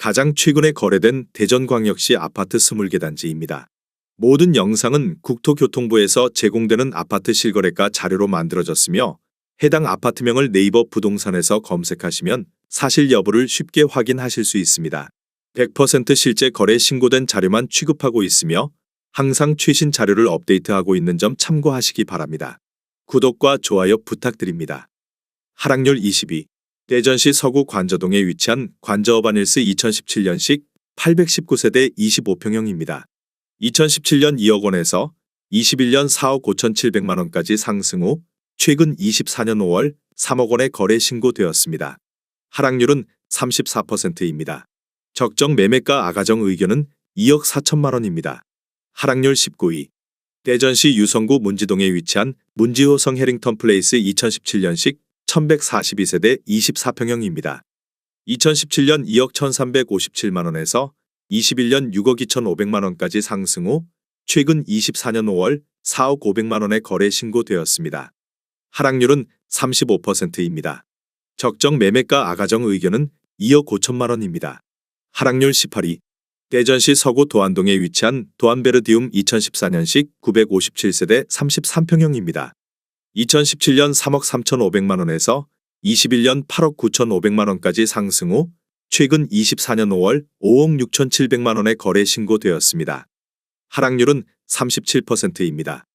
가장 최근에 거래된 대전광역시 아파트 20개 단지입니다. 모든 영상은 국토교통부에서 제공되는 아파트 실거래가 자료로 만들어졌으며 해당 아파트명을 네이버 부동산에서 검색하시면 사실 여부를 쉽게 확인하실 수 있습니다. 100% 실제 거래 신고된 자료만 취급하고 있으며 항상 최신 자료를 업데이트하고 있는 점 참고하시기 바랍니다. 구독과 좋아요 부탁드립니다. 하락률 22. 대전시 서구 관저동에 위치한 관저어바닐스 2017년식 819세대 25평형입니다. 2017년 2억 원에서 21년 4억 5,700만 원까지 상승 후 최근 24년 5월 3억 원에 거래 신고되었습니다. 하락률은 34%입니다. 적정 매매가 아가정 의견은 2억 4천만 원입니다. 하락률 19위. 대전시 유성구 문지동에 위치한 문지호성 해링턴 플레이스 2017년식 1142세대 24평형입니다. 2017년 2억 1,357만 원에서 21년 6억 2,500만 원까지 상승 후 최근 24년 5월 4억 500만 원에 거래 신고되었습니다. 하락률은 35%입니다. 적정 매매가 아가정 의견은 2억 5천만 원입니다. 하락률 18위. 대전시 서구 도안동에 위치한 도안베르디움 2014년식 957세대 33평형입니다. 2017년 3억 3,500만 원에서 21년 8억 9,500만 원까지 상승 후 최근 24년 5월 5억 6,700만 원에 거래 신고되었습니다. 하락률은 37%입니다.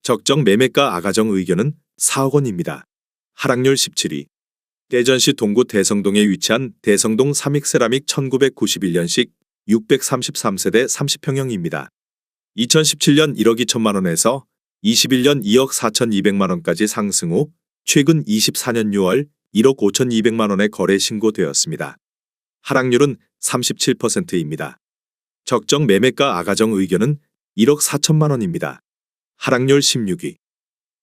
적정 매매가 아가정 의견은 4억 원입니다. 하락률 17위. 대전시 동구 대성동에 위치한 대성동 3익 세라믹 1991년식 633세대 30평형입니다. 2017년 1억 2천만 원에서 21년 2억 4,200만 원까지 상승 후 최근 24년 6월 1억 5,200만 원에 거래 신고되었습니다. 하락률은 37%입니다. 적정 매매가 아가정 의견은 1억 4천만 원입니다. 하락률 16위.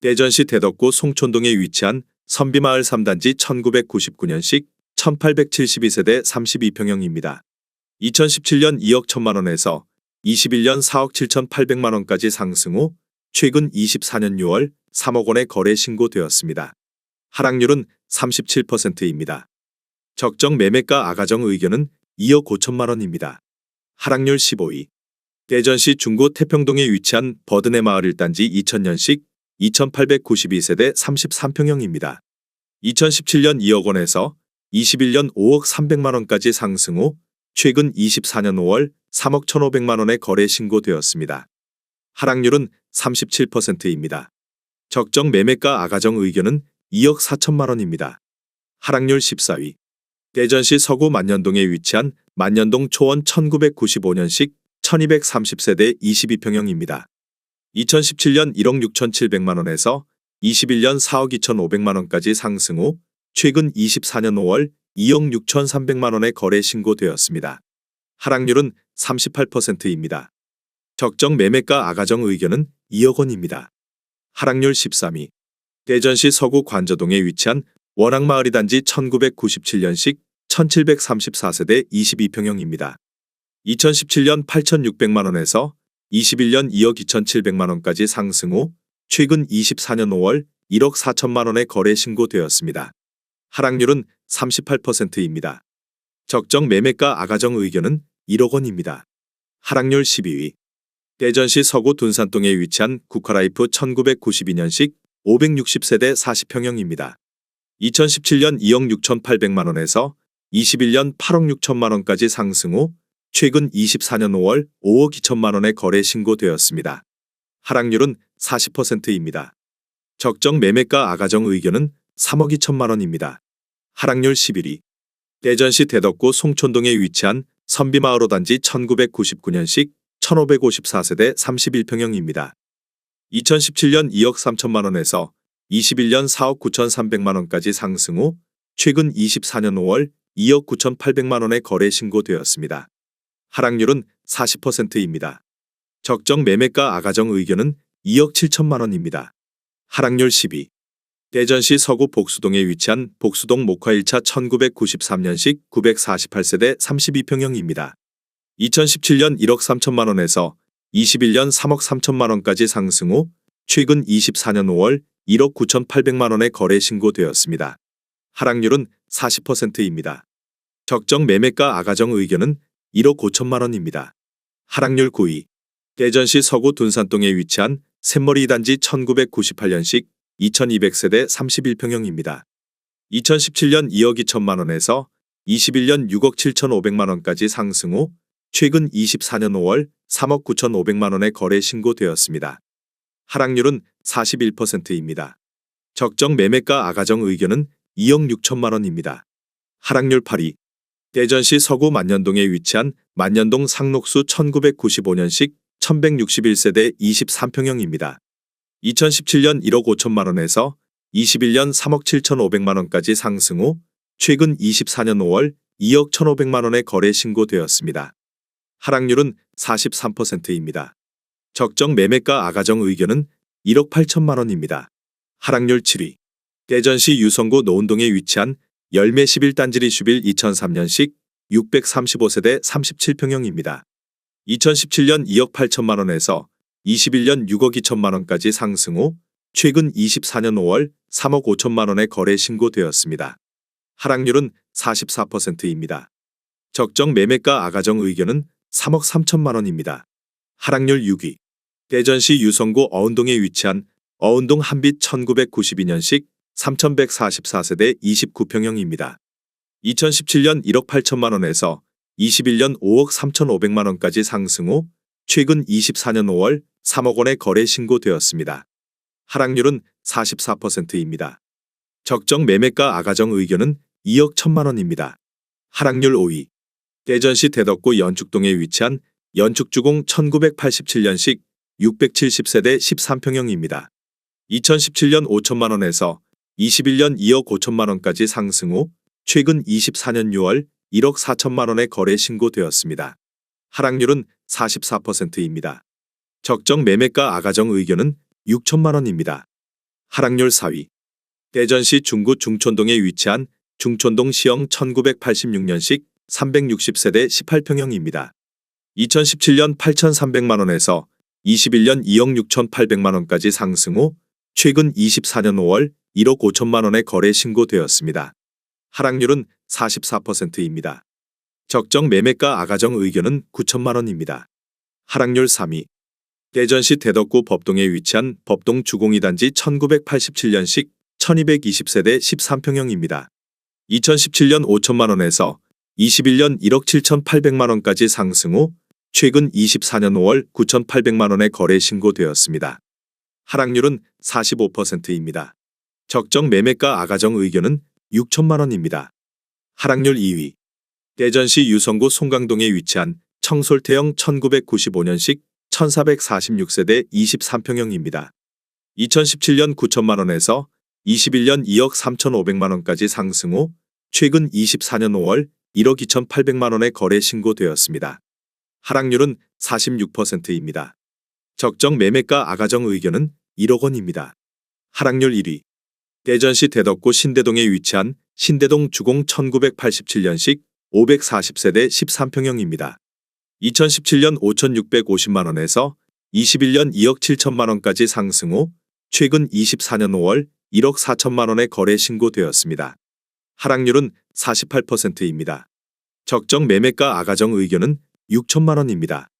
대전시 대덕구 송촌동에 위치한 선비마을 3단지 1999년식 1872세대 32평형입니다. 2017년 2억 1천만 원에서 21년 4억 7,800만 원까지 상승 후 최근 24년 6월 3억 원에 거래 신고되었습니다. 하락률은 37%입니다. 적정 매매가 아가정 의견은 2억 5천만 원입니다. 하락률 15위. 대전시 중구 태평동에 위치한 버드네 마을 1단지 2000년식 2892세대 33평형입니다. 2017년 2억 원에서 21년 5억 300만 원까지 상승 후 최근 24년 5월 3억 1,500만 원에 거래 신고되었습니다. 하락률은 37%입니다. 적정 매매가 아가정 의견은 2억 4천만 원입니다. 하락률 14위. 대전시 서구 만년동에 위치한 만년동 초원 1995년식 1230세대 22평형입니다. 2017년 1억 6,700만 원에서 21년 4억 2,500만 원까지 상승 후 최근 24년 5월 2억 6,300만 원에 거래 신고되었습니다. 하락률은 38%입니다. 적정 매매가 아가정 의견은 2억 원입니다. 하락률 13위. 대전시 서구 관저동에 위치한 원악마을 단지 1997년식 1734세대 22평형입니다. 2017년 8,600만 원에서 21년 2억 2,700만 원까지 상승 후 최근 24년 5월 1억 4천만 원에 거래 신고되었습니다. 하락률은 38%입니다. 적정 매매가 아가정 의견은 1억 원입니다. 하락률 12위. 대전시 서구 둔산동에 위치한 국화라이프 1992년식 560세대 40평형입니다. 2017년 2억 6,800만 원에서 21년 8억 6천만 원까지 상승 후 최근 24년 5월 5억 2천만 원에 거래 신고되었습니다. 하락률은 40%입니다. 적정 매매가 아가정 의견은 3억 2천만 원입니다. 하락률 11위. 대전시 대덕구 송촌동에 위치한 선비마을 5단지 1999년식 1554세대 31평형입니다. 2017년 2억 3천만 원에서 21년 4억 9,300만 원까지 상승 후 최근 24년 5월 2억 9,800만 원에 거래 신고되었습니다. 하락률은 40%입니다. 적정 매매가 아가정 의견은 2억 7천만 원입니다. 하락률 10위. 대전시 서구 복수동에 위치한 복수동 목화 1차 1993년식 948세대 32평형입니다. 2017년 1억 3천만 원에서 21년 3억 3천만 원까지 상승 후 최근 24년 5월 1억 9,800만 원에 거래 신고되었습니다. 하락률은 40%입니다. 적정 매매가 아가정 의견은 1억 5천만 원입니다. 하락률 9위. 대전시 서구 둔산동에 위치한 샘머리 단지 1998년식 2200세대 31평형입니다. 2017년 2억 2천만 원에서 21년 6억 7천5백만 원까지 상승 후 최근 24년 5월 3억 9천5백만 원에 거래 신고되었습니다. 하락률은 41%입니다. 적정 매매가 아가정 의견은 2억 6천만 원입니다. 하락률 8위. 대전시 서구 만년동에 위치한 만년동 상록수 1995년식 1161세대 23평형입니다. 2017년 1억 5천만 원에서 21년 3억 7천5백만 원까지 상승 후 최근 24년 5월 2억 1,500만 원에 거래 신고되었습니다. 하락률은 43%입니다. 적정 매매가 아가정 의견은 1억 8천만 원입니다. 하락률 7위. 대전시 유성구 노은동에 위치한 열매 11단지 리슈빌 2003년식 635세대 37평형입니다. 2017년 2억 8천만 원에서 21년 6억 2천만 원까지 상승 후 최근 24년 5월 3억 5천만 원에 거래 신고되었습니다. 하락률은 44%입니다. 적정 매매가 아가정 의견은 3억 3천만 원입니다. 하락률 6위. 대전시 유성구 어운동에 위치한 어운동 한빛 1992년식 3144세대 29평형입니다. 2017년 1억 8천만 원에서 21년 5억 3천5백만 원까지 상승 후 최근 24년 5월 3억 원에 거래 신고되었습니다. 하락률은 44%입니다. 적정 매매가 아가정 의견은 2억 1천만 원입니다. 하락률 5위. 대전시 대덕구 연축동에 위치한 연축주공 1987년식 670세대 13평형입니다. 2017년 5천만 원에서 21년 2억 5천만 원까지 상승 후 최근 24년 6월 1억 4천만 원에 거래 신고되었습니다. 하락률은 44%입니다. 적정 매매가 아가정 의견은 6천만 원입니다. 하락률 4위. 대전시 중구 중촌동에 위치한 중촌동 시형 1986년식 360세대 18평형입니다. 2017년 8,300만 원에서 21년 2억 6천8백만 원까지 상승 후 최근 24년 5월 1억 5천만 원에 거래 신고되었습니다. 하락률은 44%입니다. 적정 매매가 아가정 의견은 9천만 원입니다. 하락률 3위. 대전시 대덕구 법동에 위치한 법동 주공 2단지 1987년식 1220세대 13평형입니다. 2017년 5천만 원에서 21년 1억 7천8백만 원까지 상승 후 최근 24년 5월 9천8백만 원에 거래 신고되었습니다. 하락률은 45%입니다. 적정 매매가 아가정 의견은 6천만 원입니다. 하락률 2위. 대전시 유성구 송강동에 위치한 청솔태형 1995년식 1446세대 23평형입니다. 2017년 9천만 원에서 21년 2억 3천5백만 원까지 상승 후 최근 24년 5월 1억 2천8백만 원에 거래 신고되었습니다. 하락률은 46%입니다. 적정 매매가 아가정 의견은 1억 원입니다. 하락률 1위. 대전시 대덕구 신대동에 위치한 신대동 주공 1987년식 540세대 13평형입니다. 2017년 5,650만 원에서 21년 2억 7천만 원까지 상승 후 최근 24년 5월 1억 4천만 원에 거래 신고되었습니다. 하락률은 48%입니다. 적정 매매가 아가정 의견은 6천만 원입니다.